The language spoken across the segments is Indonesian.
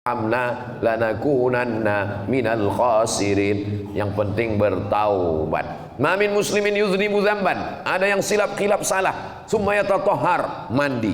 amna lanakunanna minal khasirin. Yang penting bertaubat. Ma min muslimin yuznibu dzamban, ada yang silap-kilap salah, summa yatatahhar, mandi.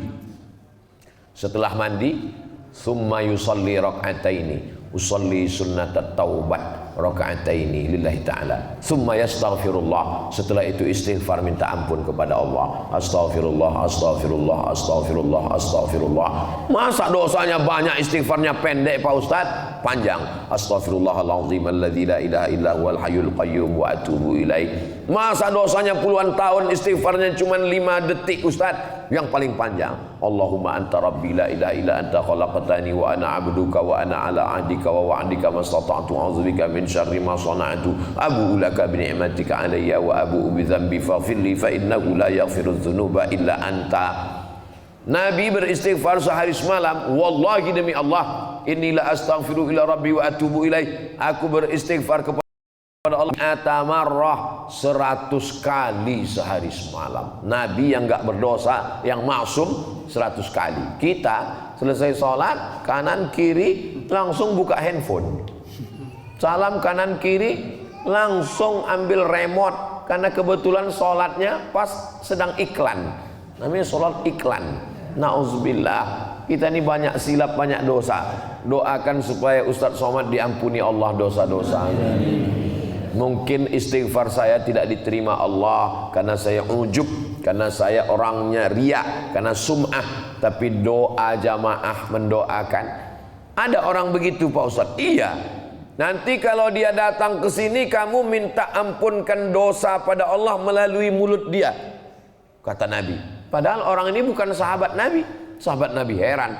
Setelah mandi, summa yusalli rak'ataini, usalli sunnatat taubat rak'ataini lillahi ta'ala, summa yastaghfirullah, setelah itu istighfar, minta ampun kepada Allah. Astaghfirullah, astaghfirullah, astaghfirullah, astaghfirullah. Masa dosanya banyak, istighfarnya pendek Pak Ustaz? Panjang. Astaghfirullahaladzim alladzi la ilaha illa huwal hayyul qayyum wa atubu ilaih. Masa dosanya puluhan tahun, istighfarnya cuma 5 detik Ustaz? Yang paling panjang, Allahumma anta rabbi la ilaha illa anta khalaqtani wa ana abduka wa ana ala ahdika wa wa'dika mastata'tu a'udzubika min syarri ma sana'tu abu'u laka bi ni'matika alayya wa abu'u bi dzambi faghfirli fa innahu la yaghfiru dzunuba illa anta. Nabi beristighfar sehari semalam. Wallahi demi Allah, inilah astaghfiru ila rabbi wa atubu ilaih, aku beristighfar kepada Allah atamarrah 100 kali sehari semalam. Nabi yang enggak berdosa, yang maksum 100 kali. Kita selesai sholat, kanan kiri langsung buka handphone, salam kanan kiri langsung ambil remote, karena kebetulan sholatnya pas sedang iklan, namanya sholat iklan. Nauzubillah, kita ini banyak silap, banyak dosa. Doakan supaya Ustadz Somad diampuni Allah dosa-dosanya. Mungkin istighfar saya tidak diterima Allah karena saya ujub, karena saya orangnya riya, karena sum'ah. Tapi doa jamaah mendoakan. Ada orang begitu Pak Ustadz? Iya. Nanti kalau dia datang ke sini, kamu minta ampunkan dosa pada Allah melalui mulut dia, kata Nabi. Padahal orang ini bukan sahabat Nabi. Sahabat Nabi heran,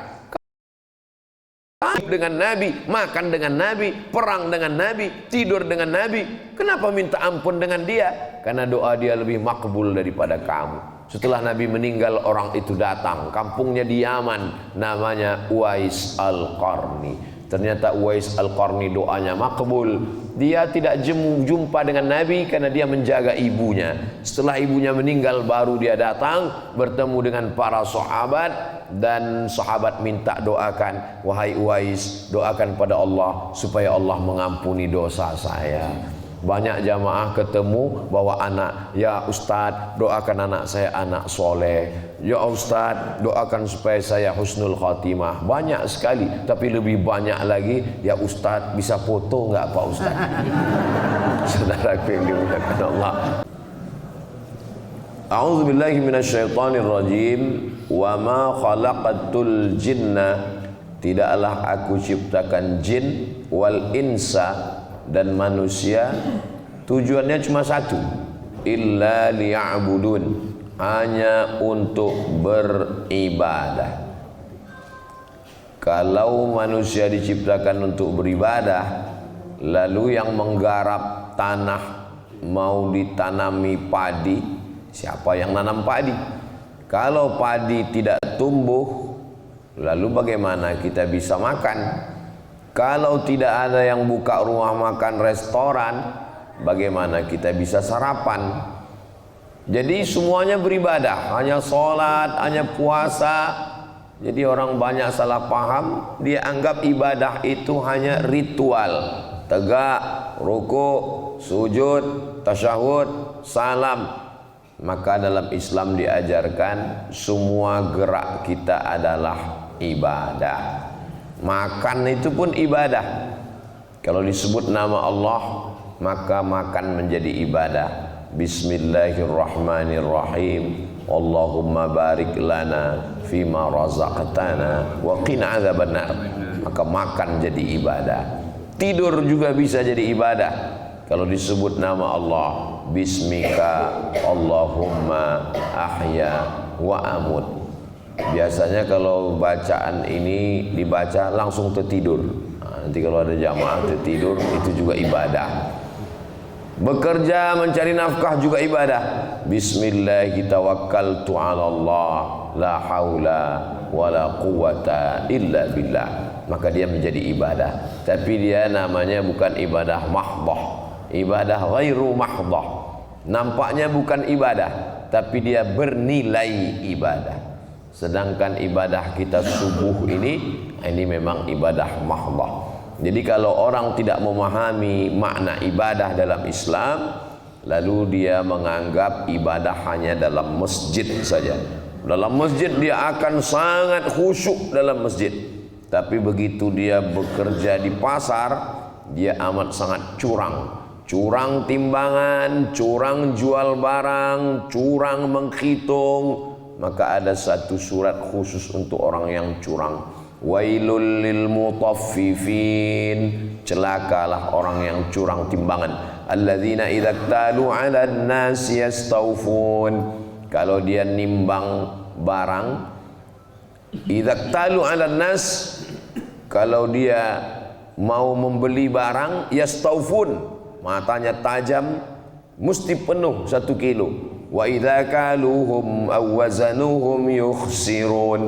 dengan Nabi, makan dengan Nabi, perang dengan Nabi, tidur dengan Nabi, kenapa minta ampun dengan dia? Karena doa dia lebih makbul daripada kamu. Setelah Nabi meninggal, orang itu datang, kampungnya di Yaman, namanya Uwais Al-Qarni. Ternyata Uwais Al-Qarni doanya makbul. Dia tidak jumpa dengan Nabi karena dia menjaga ibunya. Setelah ibunya meninggal baru dia datang, bertemu dengan para sahabat, dan sahabat minta doakan, wahai Uwais, doakan pada Allah supaya Allah mengampuni dosa saya. Banyak jamaah ketemu bawa anak, ya Ustadz doakan anak saya anak soleh, ya Ustadz doakan supaya saya husnul khatimah. Banyak sekali, tapi lebih banyak lagi, ya Ustadz bisa foto nggak Pak Ustadz? Saudaraku yang dimuliakan Allah, a'udzubillahi minasyaitonirrajim. Wa ma khalaqatul jinna, tidaklah aku ciptakan jin, wal insa, dan manusia, tujuannya cuma satu, illa liya'budun, hanya untuk beribadah. Kalau manusia diciptakan untuk beribadah, lalu yang menggarap tanah mau ditanami padi, siapa yang nanam padi? Kalau padi tidak tumbuh, lalu bagaimana kita bisa makan? Kalau tidak ada yang buka rumah makan, restoran, bagaimana kita bisa sarapan? Jadi semuanya beribadah, hanya sholat, hanya puasa. Jadi orang banyak salah paham, dia anggap ibadah itu hanya ritual, tegak, ruku, sujud, tasyahud, salam. Maka dalam Islam diajarkan semua gerak kita adalah ibadah. Makan itu pun ibadah. Kalau disebut nama Allah, maka makan menjadi ibadah. Bismillahirrahmanirrahim. Allahumma barik lana fima razaqtana wa qina adzabannar. Maka makan jadi ibadah. Tidur juga bisa jadi ibadah. Kalau disebut nama Allah, bismika Allahumma ahya wa amut. Biasanya kalau bacaan ini dibaca langsung tertidur. Nanti kalau ada jamaah tertidur, itu juga ibadah. Bekerja mencari nafkah juga ibadah. Bismillah tawakkaltu 'ala Allah, la haula wala quwata illa billah. Maka dia menjadi ibadah. Tapi dia namanya bukan ibadah mahdhah, ibadah ghairu mahdhah. Nampaknya bukan ibadah, tapi dia bernilai ibadah. Sedangkan ibadah kita subuh ini memang ibadah mahdhah. Jadi kalau orang tidak memahami makna ibadah dalam Islam, lalu dia menganggap ibadah hanya dalam masjid saja. Dalam masjid dia akan sangat khusyuk dalam masjid. Tapi begitu dia bekerja di pasar, dia amat sangat curang. Curang timbangan, curang jual barang, curang menghitung. Maka ada satu surat khusus untuk orang yang curang. Wailul lil mutaffifin, celakalah orang yang curang timbangan. Alladzina idza talu 'alan nasi yastawfun. Kalau dia nimbang barang, idza talu 'alan nas, kalau dia mau membeli barang, yastawfun, matanya tajam, mesti penuh 1 kilo. Wa idza kaluhum aw wazanuhum yukhsirun.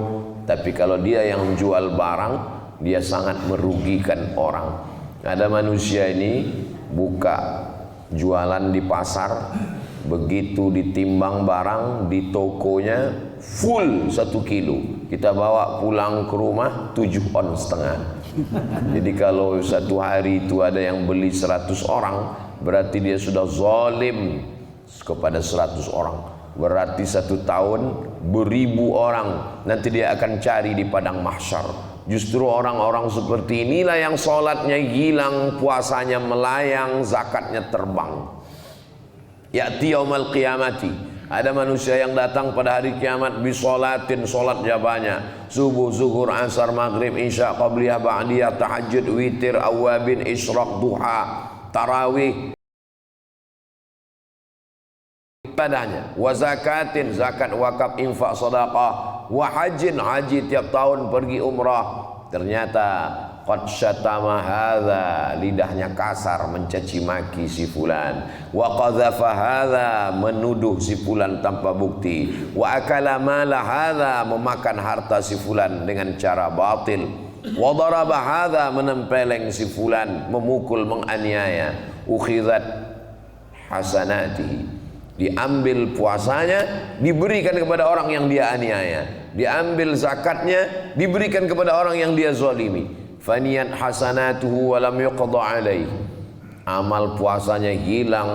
Tapi kalau dia yang jual barang, dia sangat merugikan orang. Ada manusia ini buka jualan di pasar, begitu ditimbang barang di tokonya full 1 kilo. Kita bawa pulang ke rumah 7,5 on. Jadi kalau satu hari itu ada yang beli 100 orang, berarti dia sudah zalim kepada 100 orang. Berarti 1 tahun beribu orang nanti dia akan cari di padang mahsyar. Justru orang-orang seperti inilah yang sholatnya hilang, puasanya melayang, zakatnya terbang. Ya'ti yaumal qiyamati, ada manusia yang datang pada hari kiamat bisolatin, sholatnya banyak, subuh, zuhur, asar, maghrib, isya, qabliyah, ba'diyah, tahajud, witir, awabin, isyraq, duha, tarawih, ibadahnya, wa zakatin, zakat, wakaf, infak, sedekah, wa hajjin, haji tiap tahun pergi umrah. Ternyata qad syatama hadza, lidahnya kasar mencaci maki si fulan, wa qadhafa hadza, menuduh si fulan tanpa bukti, wa akala mala hadza, memakan harta si fulan dengan cara batil, wa daraba hadza, menempeleng si fulan, memukul, menganiaya. Ukhizat hasanatihi, diambil puasanya, diberikan kepada orang yang dia aniaya. Diambil zakatnya, diberikan kepada orang yang dia zalimi. Faniyat hasanatuhu wa lam yuqda alaih, amal puasanya hilang,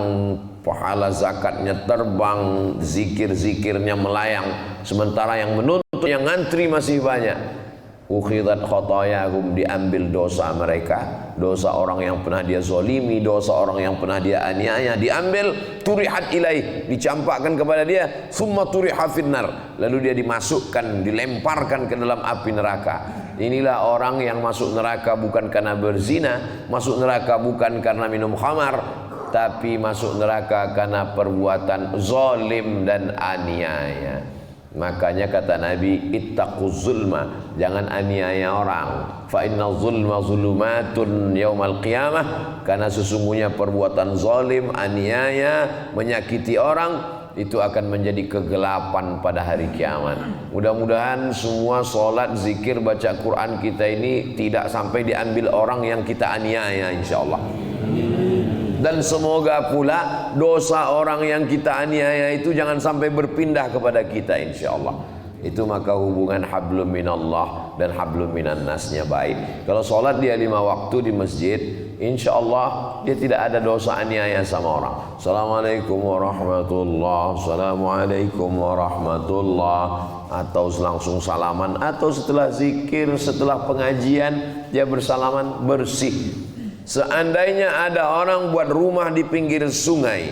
pahala zakatnya terbang, zikir-zikirnya melayang, sementara yang menuntut, yang ngantri masih banyak. Ukhidat khotoyahum, diambil dosa mereka, dosa orang yang pernah dia zalimi, dosa orang yang pernah dia aniaya, diambil, turihat ilaih, dicampakkan kepada dia, summa turiha finnar, lalu dia dimasukkan, dilemparkan ke dalam api neraka. Inilah orang yang masuk neraka bukan karena berzina, masuk neraka bukan karena minum khamar, tapi masuk neraka karena perbuatan zalim dan aniaya. Makanya kata Nabi, ittaquz zulma, jangan aniaya orang. Fa inna zulma zulumatun yaumal qiyamah, karena sesungguhnya perbuatan zalim, aniaya, menyakiti orang itu akan menjadi kegelapan pada hari kiamat. Mudah-mudahan semua sholat, zikir, baca Quran kita ini tidak sampai diambil orang yang kita aniaya, insyaallah. Dan semoga pula dosa orang yang kita aniaya itu jangan sampai berpindah kepada kita, insyaallah. Itu maka hubungan hablum minallah dan hablum minan nasnya baik. Kalau sholat dia 5 waktu di masjid, insyaallah dia tidak ada dosa aniaya sama orang. Assalamualaikum warahmatullahi, assalamualaikum warahmatullahi, atau langsung salaman, atau setelah zikir, setelah pengajian dia bersalaman, bersih. Seandainya ada orang buat rumah di pinggir sungai,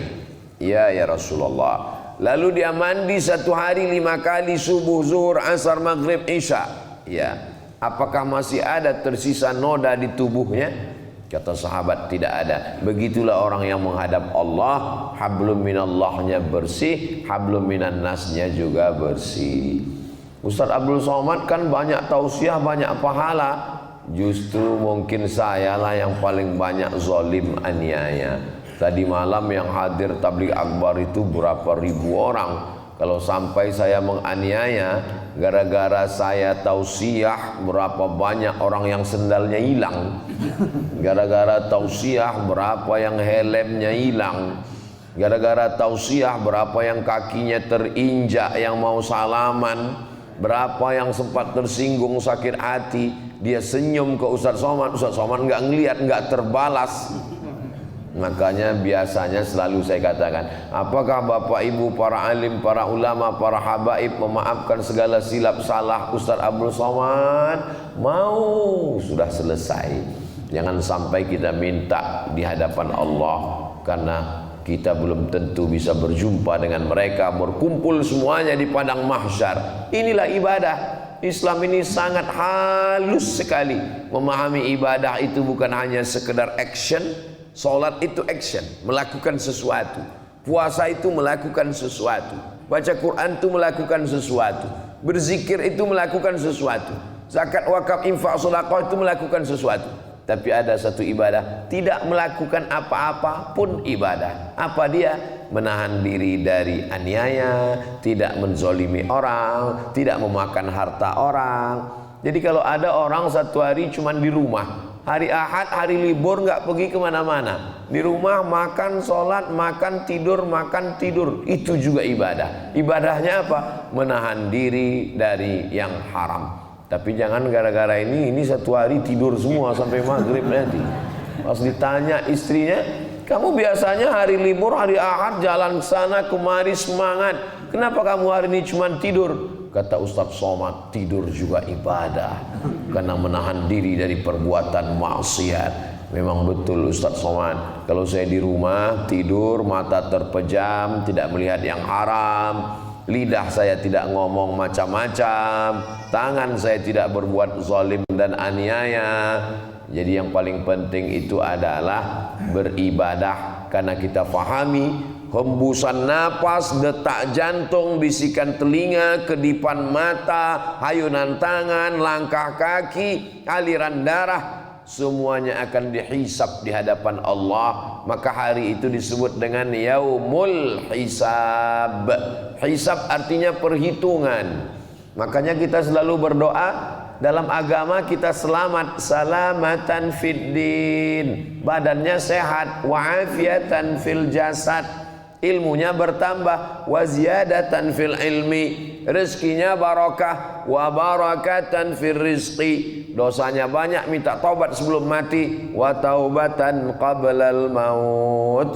ya Rasulullah, lalu dia mandi 1 hari 5 kali, subuh, zuhur, asar, maghrib, isya, ya, apakah masih ada tersisa noda di tubuhnya? Kata sahabat, tidak ada. Begitulah orang yang menghadap Allah, hablum minallahnya bersih, hablum minan nasnya juga bersih. Ustaz Abdul Somad kan banyak tausiah, banyak pahala. Justru mungkin saya lah yang paling banyak zalim aniaya. Tadi malam yang hadir tabligh akbar itu berapa ribu orang. Kalau sampai saya menganiaya, gara-gara saya tausiah, berapa banyak orang yang sendalnya hilang. Gara-gara tausiah, berapa yang helmnya hilang. Gara-gara tausiah, berapa yang kakinya terinjak yang mau salaman. Berapa yang sempat tersinggung, sakit hati, dia senyum ke Ustaz Somad nggak ngelihat, nggak terbalas. Makanya biasanya selalu saya katakan, apakah Bapak Ibu, para alim, para ulama, para habaib memaafkan segala silap salah Ustaz Abdul Somad? Mau, sudah selesai. Jangan sampai kita minta di hadapan Allah, karena kita belum tentu bisa berjumpa dengan mereka, berkumpul semuanya di padang mahsyar. Inilah ibadah. Islam ini sangat halus sekali. Memahami ibadah itu bukan hanya sekedar action. Salat itu action, melakukan sesuatu. Puasa itu melakukan sesuatu. Baca Quran itu melakukan sesuatu. Berzikir itu melakukan sesuatu. Zakat, wakaf, infak, sedekah itu melakukan sesuatu. Tapi ada satu ibadah, tidak melakukan apa-apa pun ibadah. Apa dia? Menahan diri dari aniaya, tidak menzolimi orang, tidak memakan harta orang. Jadi kalau ada orang satu hari cuma di rumah, hari Ahad, hari libur, nggak pergi kemana-mana, di rumah makan, sholat, makan, tidur, itu juga ibadah. Ibadahnya apa? Menahan diri dari yang haram. Tapi jangan gara-gara ini satu hari tidur semua sampai maghrib nanti. Pas ditanya istrinya, kamu biasanya hari libur, hari Ahad jalan sana kemari semangat, kenapa kamu hari ini cuma tidur? Kata Ustaz Somad, tidur juga ibadah, karena menahan diri dari perbuatan maksiat. Memang betul Ustaz Somad, kalau saya di rumah tidur, mata terpejam, tidak melihat yang haram, lidah saya tidak ngomong macam-macam, tangan saya tidak berbuat zalim dan aniaya. Jadi yang paling penting itu adalah beribadah, karena kita fahami hembusan napas, detak jantung, bisikan telinga, kedipan mata, hayunan tangan, langkah kaki, aliran darah, semuanya akan dihisab di hadapan Allah. Maka hari itu disebut dengan yaumul hisab. Hisab artinya perhitungan. Makanya kita selalu berdoa, dalam agama kita selamat, salamatan fid din, badannya sehat, wa'afiatan fil jasad, ilmunya bertambah, wa ziyadatan fil ilmi, rezekinya barakah, wa barakatan fil rizqi, dosanya banyak, minta taubat sebelum mati, wa taubatan qablal maut,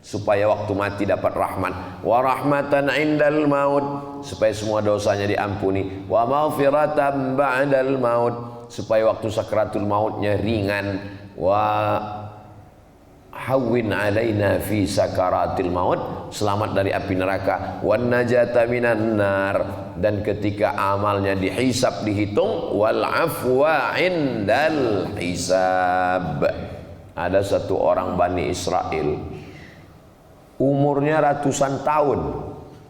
supaya waktu mati dapat rahmat, wa rahmatan indal maut, supaya semua dosanya diampuni, wa maghfiratan ba'dal maut, supaya waktu sakratul mautnya ringan, wa hawwin alaina fi sakaratil maut, selamat dari api neraka, wan najata minan nar, dan ketika amalnya dihisab, dihitung, wal afwa indal hisab. Ada satu orang Bani Israel, umurnya ratusan tahun,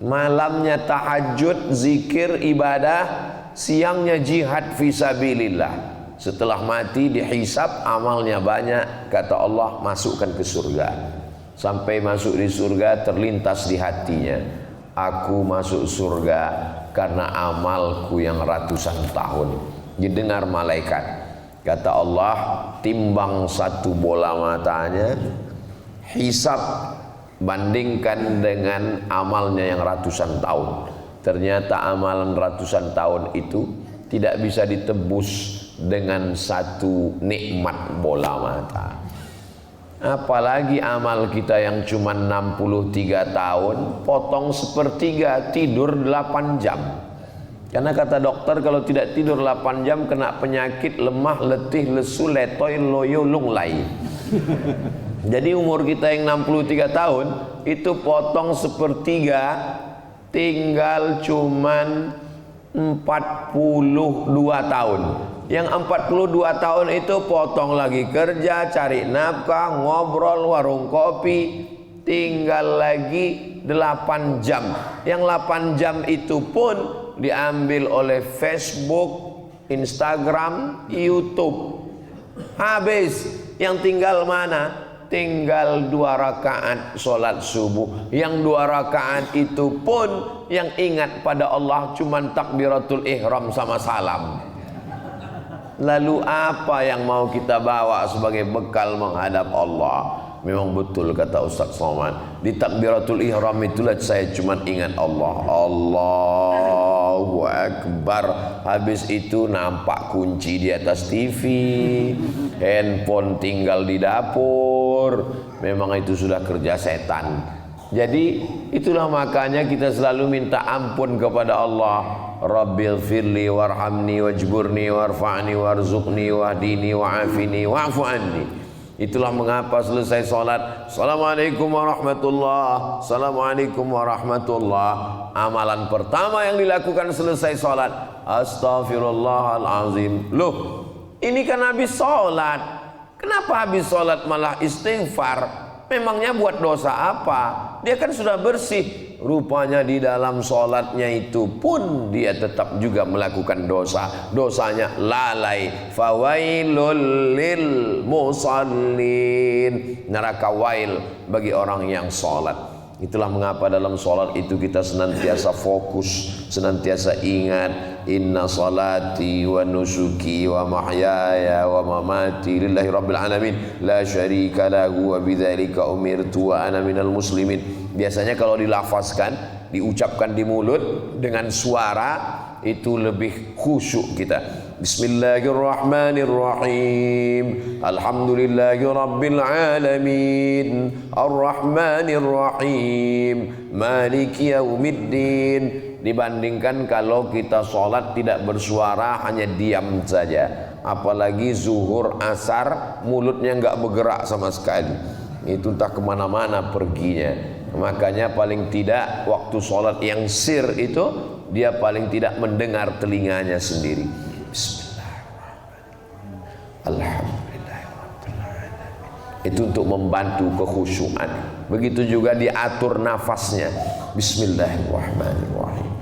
malamnya tahajud, zikir, ibadah, siangnya jihad fisabilillah. Setelah mati dihisab, amalnya banyak, kata Allah masukkan ke surga. Sampai masuk di surga terlintas di hatinya, aku masuk surga karena amalku yang ratusan tahun. Didengar malaikat, kata Allah, timbang satu bola matanya, hisab, bandingkan dengan amalnya yang ratusan tahun. Ternyata amalan ratusan tahun itu tidak bisa ditebus dengan satu nikmat bola mata. Apalagi amal kita yang cuma 63 tahun, potong sepertiga, tidur 8 jam. Karena kata dokter, kalau tidak tidur 8 jam kena penyakit lemah, letih, lesu, letoy, loyo, lunglai. Jadi umur kita yang 63 tahun itu potong sepertiga, tinggal cuman 42 tahun. Yang 42 tahun itu potong lagi kerja, cari nafkah, ngobrol, warung kopi, tinggal lagi 8 jam. Yang 8 jam itu pun diambil oleh Facebook, Instagram, YouTube. Habis, yang tinggal mana? Tinggal 2 rakaat sholat subuh. Yang 2 rakaat itu pun yang ingat pada Allah cuman takbiratul ihram sama salam. Lalu apa yang mau kita bawa sebagai bekal menghadap Allah? Memang betul kata Ustaz Somad, di takbiratul ihram itulah saya cuma ingat Allah. Allah Allahu Akbar. Habis itu nampak kunci di atas TV, handphone tinggal di dapur. Memang itu sudah kerja setan. Jadi itulah makanya kita selalu minta ampun kepada Allah. Rabbil firli warhamni wajburni warfa'ni warzuqni wahdini wa'afini wa'fu anni. Itulah mengapa selesai sholat, Assalamualaikum warahmatullah, Assalamualaikum warahmatullah. Amalan pertama yang dilakukan selesai sholat, Astaghfirullahalazim. Loh, ini kan habis sholat. Kenapa habis sholat malah istighfar? Memangnya buat dosa apa? Dia kan sudah bersih. Rupanya di dalam sholatnya itu pun dia tetap juga melakukan dosa. Dosanya lalai. Fawailul lil musallin. Neraka wail bagi orang yang sholat. Itulah mengapa dalam sholat itu kita senantiasa fokus, senantiasa ingat, inna salati wa nusuki wa mahyaya wa mamati lillahi rabbil alamin la syarika lahu wa bidzalika umirtu wa ana minal muslimin. Biasanya kalau dilafazkan, diucapkan di mulut dengan suara itu lebih khusyuk kita. Bismillahirrahmanirrahim. Alhamdulillahirabbil alamin. Arrahmanirrahim. Maliki yaumiddin. Dibandingkan kalau kita sholat tidak bersuara, hanya diam saja. Apalagi zuhur, asar, mulutnya nggak bergerak sama sekali. Itu entah kemana-mana perginya. Makanya paling tidak waktu sholat yang sir itu dia paling tidak mendengar telinganya sendiri. Bismillahirrahmanirrahim. Alhamdulillahirrahmanirrahim. Itu untuk membantu kekhusyuan. Begitu juga diatur nafasnya. Bismillahirrahmanirrahim.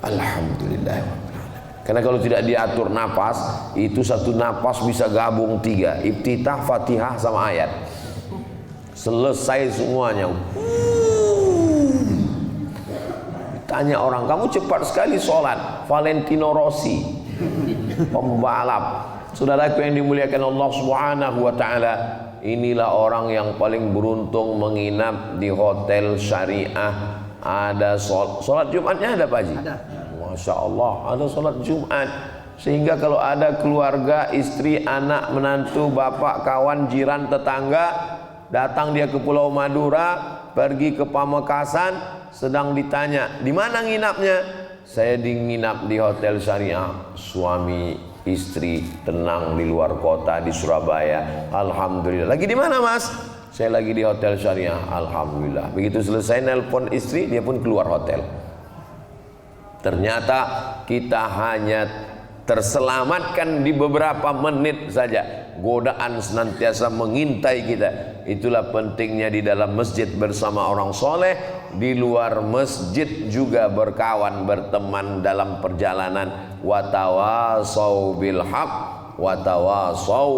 Alhamdulillahirrahmanirrahim. Karena kalau tidak diatur nafas, itu satu nafas bisa gabung 3. Iftitah, Fatihah sama ayat. Selesai semuanya. Tanya orang, kamu cepat sekali sholat. Valentino Rossi, pembalap. Saudaraku yang dimuliakan Allah Subhanahu wa ta'ala, inilah orang yang paling beruntung menginap di hotel syariah. Ada sholat Jumatnya ada Pak Haji? Ada. Masya Allah, ada sholat Jumat. Sehingga kalau ada keluarga, istri, anak, menantu, bapak, kawan, jiran, tetangga, datang dia ke Pulau Madura, pergi ke Pamekasan, sedang ditanya, di mana nginapnya? Saya nginap di hotel syariah. Suami istri tenang di luar kota di Surabaya. Alhamdulillah. Lagi di mana Mas? Saya lagi di hotel syariah. Alhamdulillah. Begitu selesai nelpon istri, dia pun keluar hotel. Ternyata kita hanya terselamatkan di beberapa menit saja. Godaan senantiasa mengintai kita. Itulah pentingnya di dalam masjid bersama orang soleh, di luar masjid juga berkawan, berteman dalam perjalanan. Watawasau bil haq, watawasau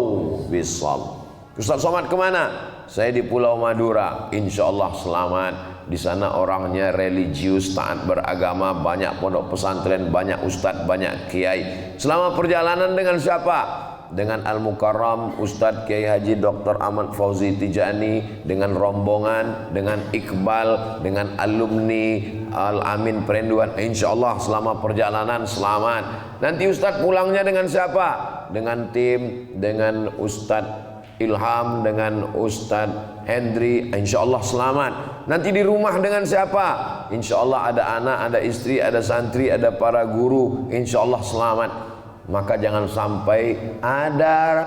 bis sabr. Ustaz Somad kemana? Saya di Pulau Madura. Insya Allah selamat. Di sana orangnya religius, taat beragama, banyak pondok pesantren, banyak ustadz, banyak kiai. Selama perjalanan dengan siapa? Dengan Al-Mukarram Ustadz Kiai Haji Dr. Ahmad Fauzi Tijani, dengan rombongan, dengan Iqbal, dengan alumni Al-Amin Perenduan. Insya Allah selama perjalanan selamat. Nanti Ustadz pulangnya dengan siapa? Dengan tim, dengan Ustadz Ilham, dengan Ustadz Hendri. Insya Allah selamat. Nanti di rumah dengan siapa? Insya Allah ada anak, ada istri, ada santri, ada para guru. Insya Allah selamat. Maka jangan sampai ada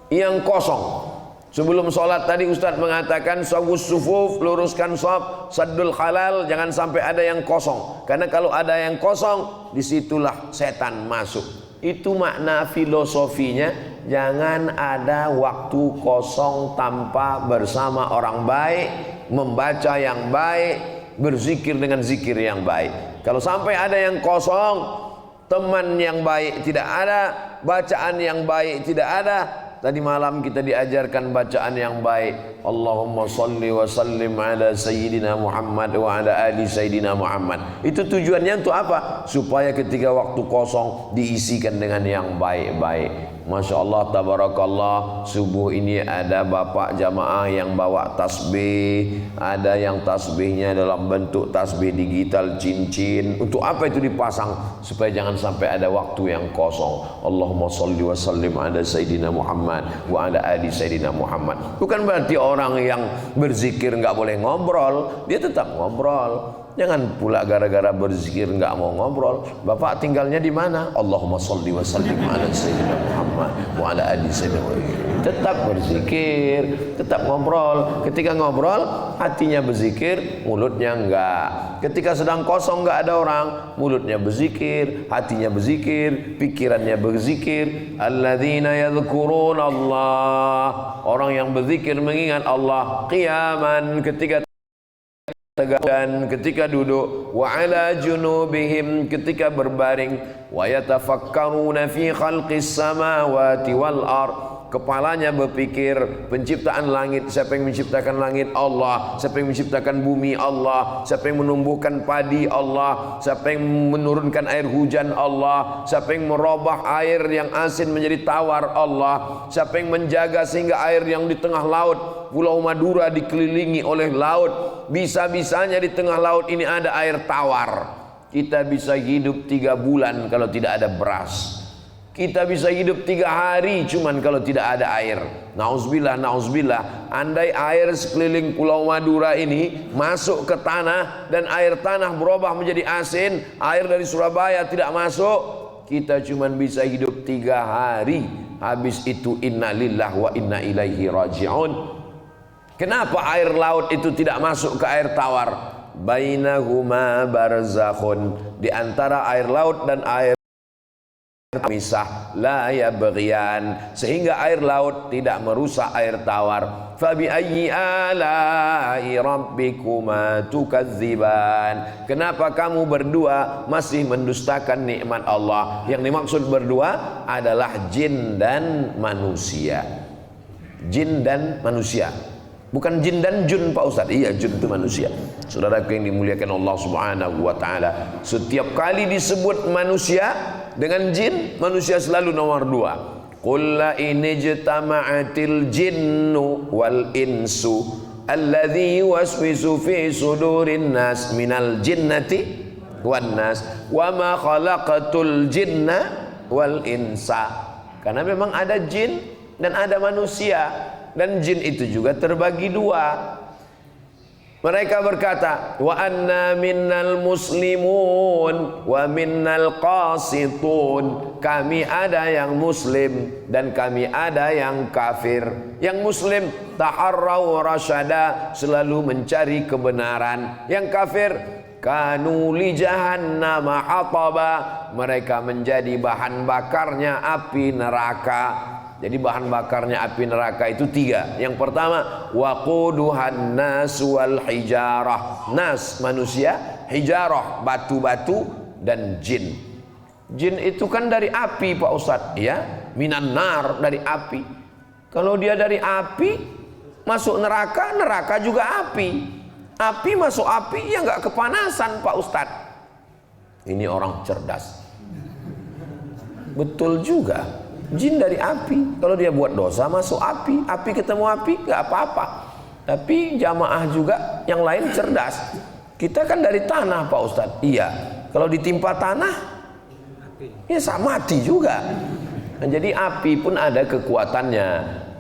yang kosong. Sebelum sholat tadi Ustadz mengatakan sawus sufuf, luruskan shaf, saddul halal, jangan sampai ada yang kosong. Karena kalau ada yang kosong, disitulah setan masuk. Itu makna filosofinya. Jangan ada waktu kosong tanpa bersama orang baik, membaca yang baik, berzikir dengan zikir yang baik. Kalau sampai ada yang kosong, teman yang baik tidak ada, bacaan yang baik tidak ada, Tadi malam kita diajarkan bacaan yang baik. Allahumma salli wa sallim ala Sayyidina Muhammad wa ala ali Sayyidina Muhammad. Itu tujuannya untuk apa? Supaya ketika waktu kosong diisikan dengan yang baik-baik. Masya Allah, tabarakallah. Subuh ini ada bapak jamaah yang bawa tasbih, ada yang tasbihnya dalam bentuk tasbih digital cincin. Untuk apa itu dipasang? Supaya jangan sampai ada waktu yang kosong. Allahumma salli wa sallim ala Sayyidina Muhammad wa ala ali Sayyidina Muhammad. Bukan berarti orang yang berzikir nggak boleh ngobrol, dia tetap ngobrol. Jangan pula gara-gara berzikir nggak mau ngobrol. Bapak tinggalnya di mana? Allahumma sholli wa sallim ala Sayyidina Muhammad wa ala ali Sayyidina Muhammad. Tetap berzikir, tetap ngobrol. Ketika ngobrol, hatinya berzikir, mulutnya enggak. Ketika sedang kosong nggak ada orang, mulutnya berzikir, hatinya berzikir, pikirannya berzikir. Alladzina yadhkuruna Allah. Orang yang berzikir mengingat Allah qiyaman ketika tegak dan ketika duduk, wa ala junubihim ketika berbaring, wa yatafakkaruna fi khalqis samawati wal ard. Kepalanya berpikir penciptaan langit, siapa yang menciptakan langit? Allah. Siapa yang menciptakan bumi? Allah. Siapa yang menumbuhkan padi? Allah. Siapa yang menurunkan air hujan? Allah. Siapa yang merubah air yang asin menjadi tawar? Allah. Siapa yang menjaga sehingga air yang di tengah laut, Pulau Madura dikelilingi oleh laut, bisa-bisanya di tengah laut ini ada air tawar. Kita bisa hidup 3 bulan kalau tidak ada beras. Kita bisa hidup 3 hari cuman kalau tidak ada air. Nauzubillah, nauzubillah. Andai air sekeliling Pulau Madura ini masuk ke tanah dan air tanah berubah menjadi asin, air dari Surabaya tidak masuk, kita cuman bisa hidup 3 hari. Habis itu innalillah wa inna ilaihi raji'un. Kenapa air laut itu tidak masuk ke air tawar? Bainahuma barzakhun. Di antara air laut dan air misah la yabghiyan, sehingga air laut tidak merusak air tawar. Fabi ayyi ala'i rabbikuma tukadziban. Kenapa kamu berdua masih mendustakan nikmat Allah? Yang dimaksud berdua adalah jin dan manusia. Jin dan manusia. Bukan jin dan jun Pak Ustaz. Iya, jun itu manusia. Saudaraku yang dimuliakan Allah Subhanahu wa taala, setiap kali disebut manusia dengan jin, manusia selalu nomor 2. Qul la in ijtama'atil jinnu wal insu alladzi yuwaswisu fi sudurin nas minal jinnati wan nas wa ma khalaqatul jinna wal insa. Karena memang ada jin dan ada manusia. Dan jin itu juga terbagi 2. Mereka berkata, wa anna minnal muslimun wa minnal qasitun. Kami ada yang muslim dan kami ada yang kafir. Yang muslim taharraw rasyada, selalu mencari kebenaran. Yang kafir kanu li jahannama hataba, mereka menjadi bahan bakarnya api neraka. Jadi bahan bakarnya api neraka itu 3. Yang pertama, waquduhan nas wal hijarah. Nas manusia, hijarah batu-batu, dan jin. Jin itu kan dari api Pak Ustadz, ya, minan nar, dari api. Kalau dia dari api masuk neraka, neraka juga api. Api masuk api, ya nggak kepanasan Pak Ustadz. Ini orang cerdas. Betul juga. Jin dari api, kalau dia buat dosa masuk api, api ketemu api nggak apa-apa. Tapi jamaah juga yang lain cerdas. Kita kan dari tanah Pak Ustadz. Iya, kalau ditimpa tanah ya sama mati juga. Nah, jadi api pun ada kekuatannya.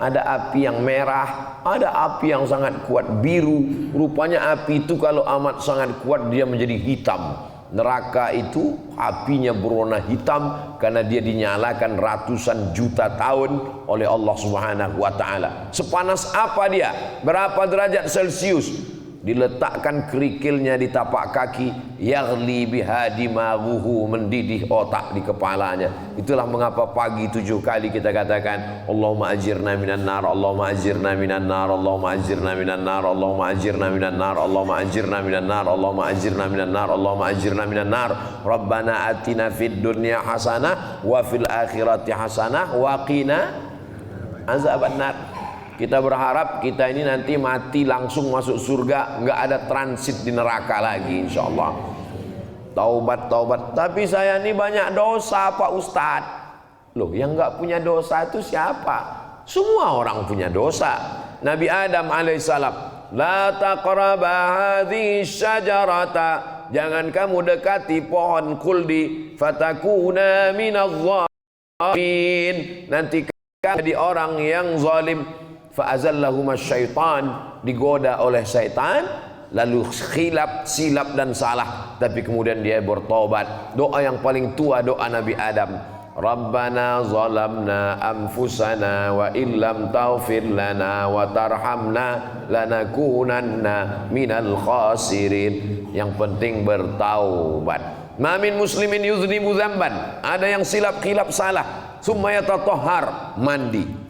Ada api yang merah, ada api yang sangat kuat biru. Rupanya api itu kalau amat sangat kuat dia menjadi hitam. Neraka itu apinya berwarna hitam karena dia dinyalakan ratusan juta tahun oleh Allah Subhanahu wa taala. Sepanas apa dia? Berapa derajat Celcius? Diletakkan kerikilnya di tapak kaki, yaghli biha dimaghuhu, mendidih otak di kepalanya. Itulah mengapa pagi 7 kali kita katakan Allahumma ajirna minan nar, Allahumma ajirna minan nar, Allahumma ajirna minan nar, Allahumma ajirna minan nar, Allahumma ajirna minan nar, Allahumma ajirna minan nar, Allahumma ajirna minan nar. Rabbana atina fid dunya hasanah wa fil akhirati hasanah wa qina azaban nar. Kita berharap kita ini nanti mati langsung masuk surga, nggak ada transit di neraka lagi insyaallah. Taubat. Tapi saya ini banyak dosa Pak Ustadz. Loh, yang nggak punya dosa itu siapa? Semua orang punya dosa. Nabi Adam alaihissalam, la taqraba hadhihi syajarata, jangan kamu dekati pohon kuldi, fatakuna minadh-dhalimin, nanti kamu jadi orang yang zalim. Fa'azallahuma syaitan, digoda oleh syaitan, lalu silap dan salah, tapi kemudian dia bertobat. Doa yang paling tua doa Nabi Adam, Rabbana zalamna anfusana wa illam taghfir lana wa tarhamna lanakunanna minal khasirin. Yang penting bertaubat. Ma min muslimin yuznibu dzamban, ada yang silap-kilap salah, summa yatatahhar, mandi.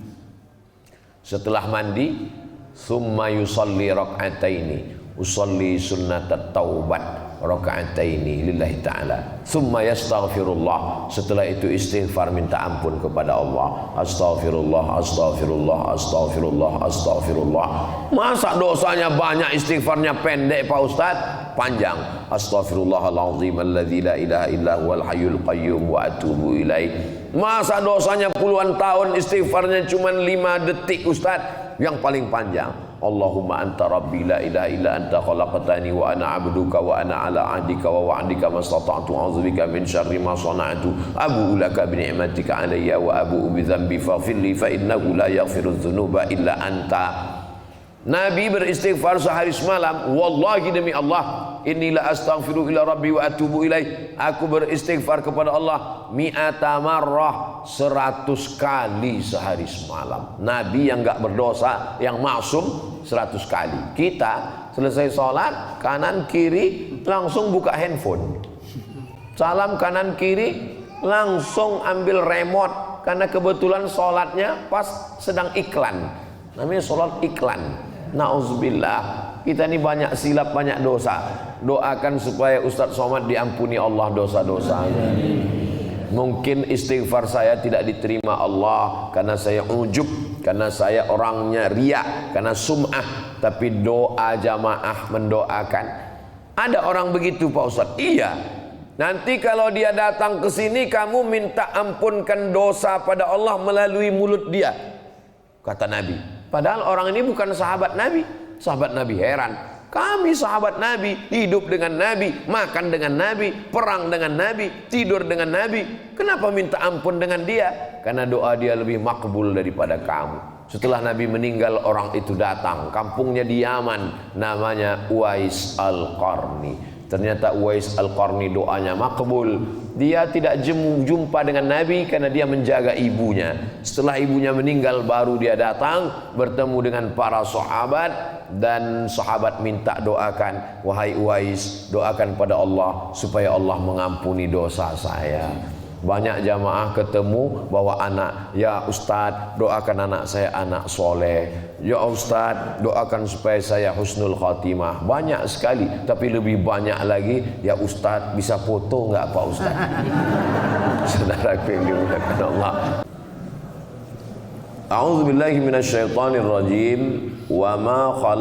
Setelah mandi, summa yusalli rak'ataini, usalli sunnatat taubat rak'ataini lillahi ta'ala, summa yastaghfirullah, setelah itu istighfar minta ampun kepada Allah. Astaghfirullah, astaghfirullah, astaghfirullah, astaghfirullah. Masa dosanya banyak, istighfarnya pendek Pak Ustaz? Panjang. Astaghfirullahalazim alladzi la ilaha illa huwal hayyul qayyum wa atubu ilaih. Masa dosanya puluhan tahun, istighfarnya cuma 5 detik Ustaz? Yang paling panjang, Allahumma anta rabbi la ilaha illa anta khalaqtani wa ana abduka wa ana ala ahdika wa wa'dika mastata'tu a'udzubika min syarri ma sana'tu abu'u laka bi ni'matika alayya wa abu'u bi dzambi faghfirli fa innahu la yaghfiru dzunuba illa anta. Nabi beristighfar sehari semalam. Wallahi demi Allah, inilah astaghfiru ila rabbi wa atubu ilaih, aku beristighfar kepada Allah mi'ata marrah, 100 kali sehari semalam. Nabi yang enggak berdosa, yang maksum, 100 kali. Kita selesai sholat, kanan kiri langsung buka handphone, salam kanan kiri langsung ambil remote, karena kebetulan sholatnya pas sedang iklan, namanya sholat iklan. Na'udzubillah, kita ini banyak silap, banyak dosa. Doakan supaya Ustadz Somad diampuni Allah dosa-dosanya. Mungkin istighfar saya tidak diterima Allah karena saya ujub, karena saya orangnya riya, karena sum'ah. Tapi doa jamaah mendoakan. Ada orang begitu Pak Ustadz? Iya. Nanti kalau dia datang ke sini, kamu minta ampunkan dosa pada Allah melalui mulut dia, kata Nabi. Padahal orang ini bukan sahabat Nabi. Sahabat Nabi heran, kami sahabat Nabi, hidup dengan Nabi, makan dengan Nabi, perang dengan Nabi, tidur dengan Nabi, kenapa minta ampun dengan dia? Karena doa dia lebih makbul daripada kamu. Setelah Nabi meninggal, orang itu datang, kampungnya di Yaman, namanya Uwais Al-Qarni. Ternyata Uwais Al-Qarni doanya makbul. Dia tidak jumpa dengan Nabi karena dia menjaga ibunya. Setelah ibunya meninggal baru dia datang bertemu dengan para sahabat, dan sahabat minta doakan, wahai Uwais, doakan pada Allah supaya Allah mengampuni dosa saya. Banyak jamaah ketemu bawa anak, ya Ustadz doakan anak saya anak soleh, ya Ustadz doakan supaya saya husnul khatimah. Banyak sekali, tapi lebih banyak lagi, ya Ustadz bisa foto nggak Pak Ustadz? Saudaraku yang dimuliakan Allah, a'udzubillahi minasyaitonirrajim. Wa ma khalaq